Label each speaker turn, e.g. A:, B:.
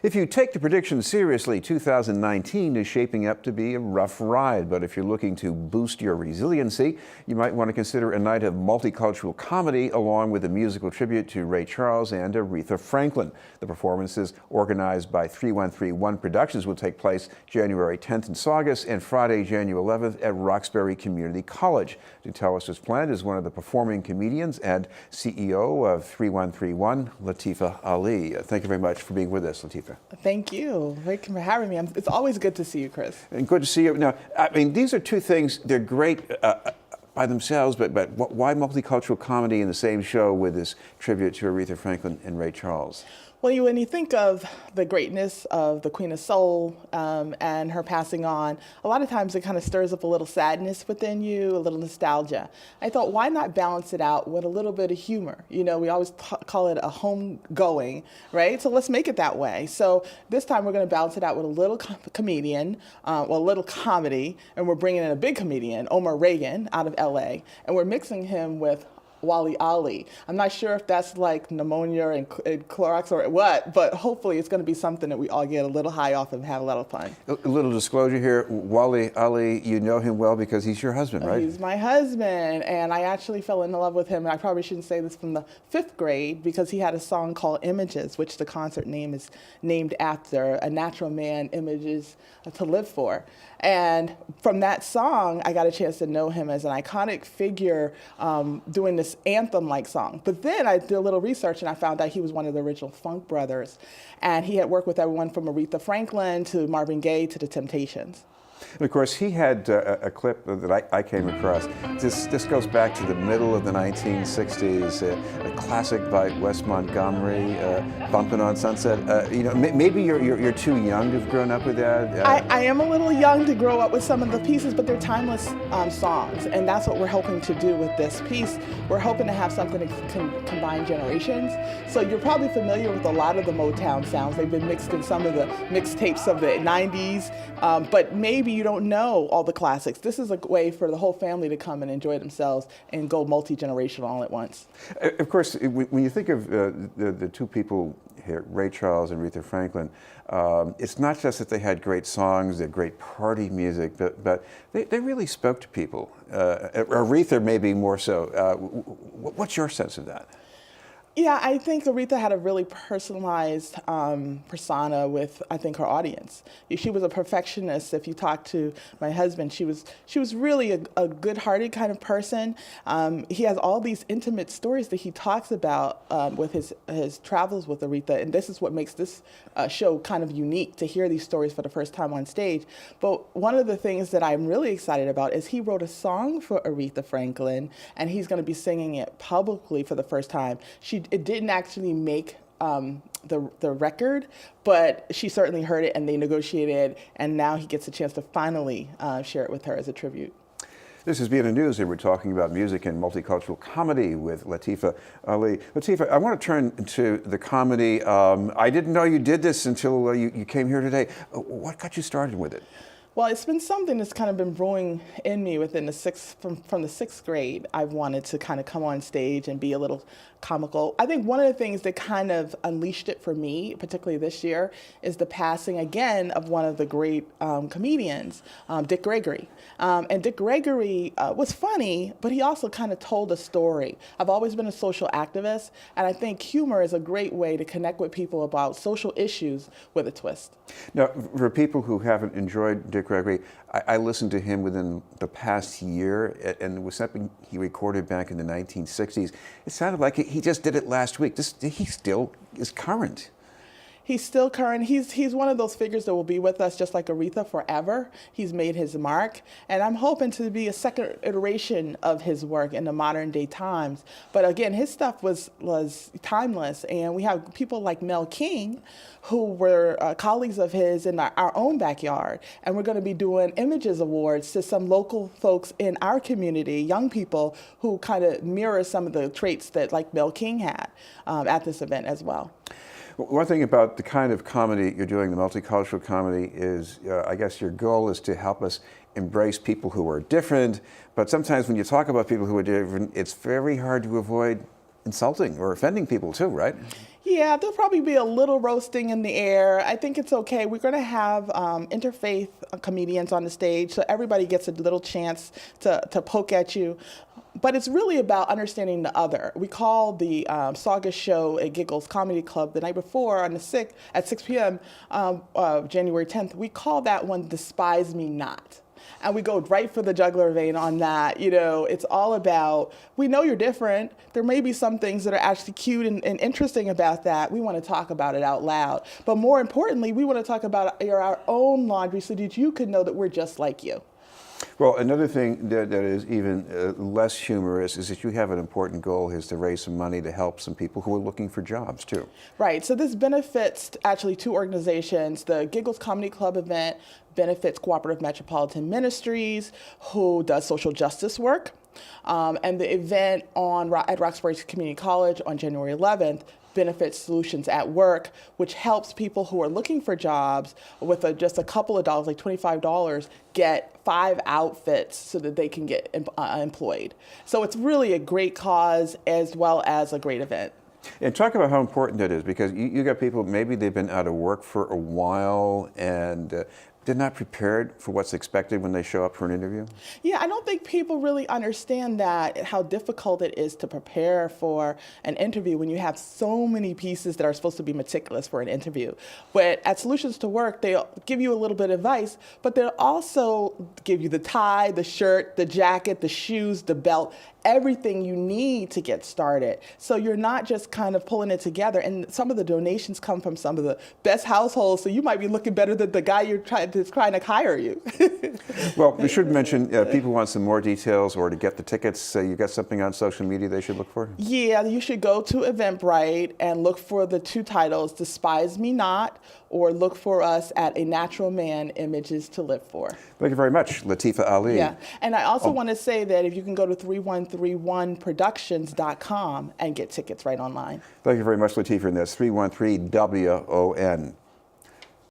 A: If you take the predictions seriously, 2019 is shaping up to be a rough ride. But if you're looking to boost your resiliency, you might want to consider a night of multicultural comedy along with a musical tribute to Ray Charles and Aretha Franklin. The performances, organized by 3131 Productions, will take place January 10th in Saugus and Friday, January 11th at Roxbury Community College. To tell us what's planned is one of the performing comedians and CEO of 3131, Latifa Ali. Thank you very much for being with us, Latifa.
B: Thank you. Thank you for having me. It's always good to see you, Chris.
A: And good to see you. Now, I mean, these are two things, they're great by themselves, but why multicultural comedy in the same show with this tribute to Aretha Franklin and Ray Charles?
B: Well, when you think of the greatness of the Queen of Soul and her passing on, a lot of times it kind of stirs up a little sadness within you, a little nostalgia. I thought, why not balance it out with a little bit of humor? You know, we always call it a homegoing, right? So let's make it that way. So this time we're going to balance it out with a little comedian, a little comedy, and we're bringing in a big comedian, Omar Reagan, out of LA, and we're mixing him with Latifa Ali. I'm not sure if that's like pneumonia and Clorox or what, but hopefully it's going to be something that we all get a little high off and have a lot of fun.
A: A little disclosure here, Latifa Ali, you know him well because he's your husband, right?
B: He's my husband, and I actually fell in love with him. And I probably shouldn't say this from the 5th grade because he had a song called Images, which the concert name is named after a natural man, images to live for. And from that song, I got a chance to know him as an iconic figure doing this anthem-like song. But then I did a little research and I found out he was one of the original Funk Brothers. And he had worked with everyone from Aretha Franklin to Marvin Gaye to the Temptations.
A: And of course, he had a clip that I came across. This goes back to the middle of the 1960s, a classic by Wes Montgomery, "Bumpin' on Sunset." You know, maybe you're too young to have grown up with that.
B: I am a little young to grow up with some of the pieces, but they're timeless songs, and that's what we're hoping to do with this piece. We're hoping to have something that can combine generations. So you're probably familiar with a lot of the Motown sounds. They've been mixed in some of the mixtapes of the 90s, but maybe you don't know all the classics. This is a way for the whole family to come and enjoy themselves and go multi-generational all at once.
A: Of course, when you think of the two people here, Ray Charles and Aretha Franklin, it's not just that they had great songs, they had great party music, but they really spoke to people. Aretha maybe more so. What's your sense of that?
B: Yeah, I think Aretha had a really personalized persona with, I think, her audience. She was a perfectionist. If you talk to my husband, she was really a good-hearted kind of person. He has all these intimate stories that he talks about with his travels with Aretha, and this is what makes this show kind of unique, to hear these stories for the first time on stage. But one of the things that I'm really excited about is he wrote a song for Aretha Franklin, and he's going to be singing it publicly for the first time. It didn't actually make the record, but she certainly heard it and they negotiated, and now he gets a chance to finally share it with her as a tribute.
A: This is BNN News, and we're talking about music and multicultural comedy with Latifa Ali. Latifa, I want to turn to the comedy. I didn't know you did this until you came here today. What got you started with it?
B: Well, it's been something that's kind of been brewing in me within the from the 6th grade. I've wanted to kind of come on stage and be a little comical. I think one of the things that kind of unleashed it for me, particularly this year, is the passing again of one of the great comedians, Dick Gregory. And Dick Gregory was funny, but he also kind of told a story. I've always been a social activist, and I think humor is a great way to connect with people about social issues with a twist.
A: Now, for people who haven't enjoyed Dick Gregory, I listened to him within the past year, and it was something he recorded back in the 1960s. It sounded like he just did it last week. He still is current.
B: He's still current. He's one of those figures that will be with us just like Aretha forever. He's made his mark, and I'm hoping to be a second iteration of his work in the modern day times. But again, his stuff was timeless, and we have people like Mel King, who were colleagues of his in our own backyard, and we're going to be doing Images Awards to some local folks in our community, young people who kind of mirror some of the traits that like Mel King had at this event as well.
A: One thing about the kind of comedy you're doing, the multicultural comedy, is I guess your goal is to help us embrace people who are different, but sometimes when you talk about people who are different, it's very hard to avoid insulting or offending people too, right?
B: Yeah, there'll probably be a little roasting in the air. I think it's okay. We're going to have interfaith comedians on the stage, so everybody gets a little chance to poke at you. But it's really about understanding the other. We call the Saga show at Giggles Comedy Club the night before on the 6th at 6 p.m. January 10th. We call that one "Despise Me Not." And we go right for the jugular vein on that. You know, it's all about, we know you're different. There may be some things that are actually cute and interesting about that. We want to talk about it out loud. But more importantly, we want to talk about our own laundry so that you can know that we're just like you.
A: Well, another thing that is even less humorous is that you have an important goal is to raise some money to help some people who are looking for jobs too.
B: Right, so this benefits actually two organizations. The Giggles Comedy Club event benefits Cooperative Metropolitan Ministries, who does social justice work. And the event at Roxbury Community College on January 11th benefits Solutions at Work, which helps people who are looking for jobs with just a couple of dollars, like $25, get 5 outfits so that they can get employed. So it's really a great cause as well as a great event.
A: And talk about how important that is, because you got people, maybe they've been out of work for a while and they're not prepared for what's expected when they show up for an interview?
B: Yeah, I don't think people really understand that, how difficult it is to prepare for an interview when you have so many pieces that are supposed to be meticulous for an interview. But at Solutions to Work, they'll give you a little bit of advice, but they'll also give you the tie, the shirt, the jacket, the shoes, the belt, everything you need to get started. So you're not just kind of pulling it together. And some of the donations come from some of the best households, so you might be looking better than the guy that's trying to hire you.
A: Well, we should mention, people want some more details or to get the tickets. You got something on social media they should look for?
B: Yeah, you should go to Eventbrite and look for the two titles, Despise Me Not, or look for us at A Natural Man, Images to Live For.
A: Thank you very much, Latifa Ali.
B: Yeah, and I also want to say that if you can go to 3131productions.com and get tickets right online.
A: Thank you very much, Latifa, and that's 313WON.